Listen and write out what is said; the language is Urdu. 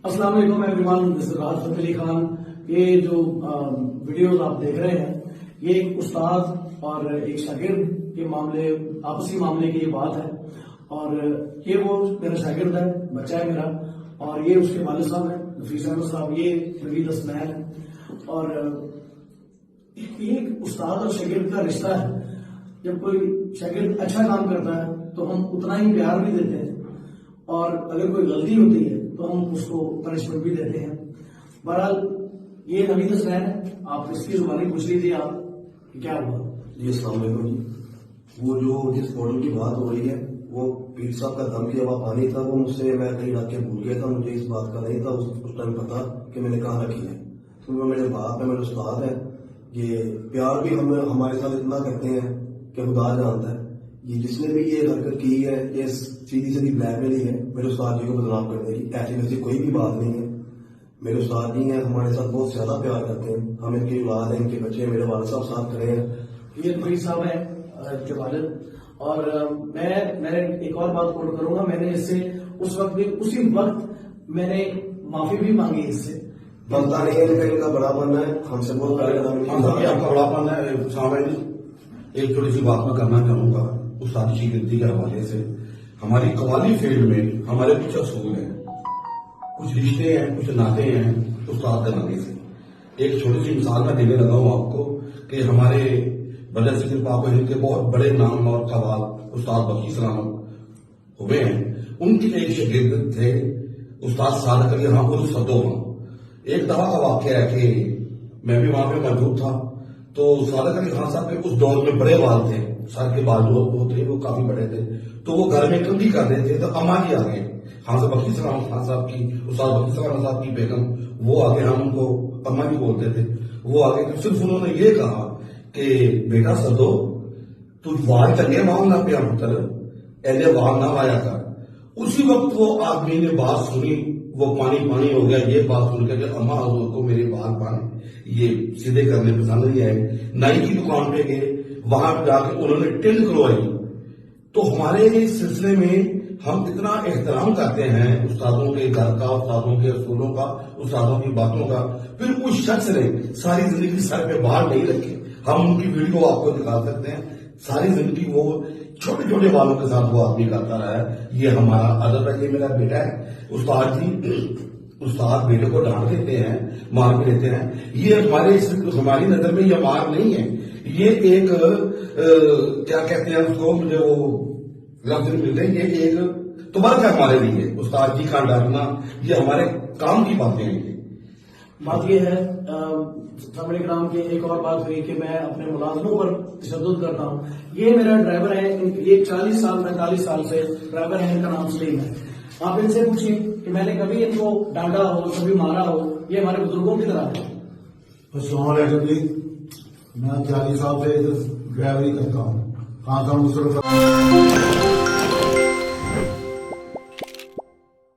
السلام علیکم میں ایوریون، دس از راحت فتح علی خان۔ یہ جو ویڈیوز آپ دیکھ رہے ہیں یہ ایک استاد اور ایک شاگرد کے معاملے، آپسی معاملے کی یہ بات ہے، اور یہ وہ میرا شاگرد ہے، بچہ ہے میرا، اور یہ اس کے والد صاحب ہیں نفیس احمد صاحب، یہ نوید اسماعیل ہے۔ اور یہ ایک استاد اور شاگرد کا رشتہ ہے۔ جب کوئی شاگرد اچھا کام کرتا ہے تو ہم اتنا ہی پیار بھی دیتے ہیں، اور اگر کوئی غلطی ہوتی ہے تو ہم اس کو پنشمنٹ بھی دیتے ہیں۔ بہرحال یہ نوید اسماعیل ہے، آپ اس کی زبانی پوچھ لیجیے آپ کہ کیا ہوا۔ جی السلام علیکم جی۔ وہ جو جس ماڈل کی بات ہو رہی ہے وہ پیر صاحب کا دم کیا ہوا پانی تھا، وہ مجھ سے میں کہیں رکھ کے بھول گیا تھا، مجھے اس بات کا نہیں تھا اس ٹائم پتا کہ میں نے کہاں رکھی ہے۔ تو وہ میرے باپ ہے، میرے استاد ہے، یہ پیار بھی ہمارے ساتھ اتنا کرتے ہیں کہ خدا جانتا ہے۔ یہ جس نے بھی یہ حرکت کی ہے یہ سیدھی سیدھی بلیک میل ہی ہے میرے استاد جی کو بدنام کرنے کی، ایسی ویسی کوئی بھی بات نہیں ہے۔ میرے استاد جی ہیں ہمارے ساتھ بہت زیادہ پیار کرتے ہیں، ہم ان کی اولاد ہیں، ان کے بچے میرے والد صاحب ساتھ کھڑے ہیں۔ یہ نفیس صاحب ہیں کے والد، اور میں ایک اور بات کوٹ کروں گا، میں نے اس سے اس وقت بھی اسی وقت میں نے معافی بھی مانگی اس سے۔ بنتا نہیں ہے ان کا بڑا بننا ہے، ہم سے بہت آپ کا بڑا پن ہے سامنے۔ ایک چھوٹی سی بات میں کرنا چاہوں گا استادی شاگردی کے حوالے سے۔ ہماری قوالی فیلڈ میں ہمارے کچھ اصول ہیں، کچھ رشتے ہیں، کچھ ناطے ہیں استاد کے ناطے سے۔ ایک چھوٹی سی مثال میں دینے لگا ہوں آپ کو کہ ہمارے وجہ سے پاک و ہند کے بہت بڑے نام اور قوال استاد بخی سلام ہوئے ہیں، ان کی ایک شاگرد تھے استاد صادق علی خان عرف صدو۔ ایک دفعہ کا واقعہ ہے کہ میں بھی وہاں پہ موجود تھا، تو صادق علی خان صاحب کے اس دور میں بڑے بال تھے، سر کے بال جو ہوتے وہ کافی بڑے تھے، تو وہ گھر میں کندھی کر رہے تھے، تو اما جی آگے خان صاحب بخی سلام خان صاحب کی، استاد بخی سلام صاحب کی بیگم، وہ آگے ہم ان کو اما جی بولتے تھے، وہ آگے صرف انہوں نے یہ کہا کہ بیٹا سدو تو وار چلے مانگنا پیا پتر ایلے وار نہ آیا کر۔ اسی وقت وہ آدمی نے بات سنی، وہ پانی پانی ہو گیا، یہ بات سن کے کہ اما حضور کو میرے بال بال یہ سیدھے کرنے پسند نہیں آئے۔ نائی کی دکان پہ گئے، وہاں جا کے انہوں نے ٹینڈ کروائی۔ تو ہمارے اس سلسلے میں ہم اتنا احترام کرتے ہیں استادوں کے گھر کا، استادوں کے اصولوں کا، استادوں کی باتوں کا، پھر کوئی شخص نے ساری زندگی سر پہ بال نہیں رکھے۔ ہم ان کی ویڈیو آپ کو دکھا سکتے ہیں، ساری زندگی وہ چھوٹے چھوٹے بالوں کے ساتھ وہ آدمی کرتا رہا ہے۔ یہ ہمارا ادب ہے، یہ میرا بیٹا ہے۔ استاد جی، استاد بیٹے کو ڈانٹ دیتے ہیں، مار کے دیتے ہیں، یہ ہماری نظر میں یہ مار نہیں ہے، یہ ایک کیا کہتے ہیں اس کو، مجھے وہ لفظ ملتے ہیں، یہ ایک تبرک ہے ہمارے لیے۔ استاد جی کا ڈانٹنا یہ ہمارے کام کی باتیں ہیں۔ بات یہ ہے سامنے کرام کی ایک اور بات ہوئی کہ میں اپنے ملازموں پر تشدد کرتا ہوں۔ یہ میرا ڈرائیور ہے، یہ 40 سال 45 سال سے ڈرائیور ہے، ان کا نام سلیم ہے۔ آپ ان سے پوچھیں کہ میں نے کبھی ان کو ڈانٹا ہو، کبھی مارا ہو، یہ ہمارے بزرگوں کی طرح ہے۔ السلام علیکم جی، میں 40 سال سے ڈرائیوری کرتا ہوں، کہاں کا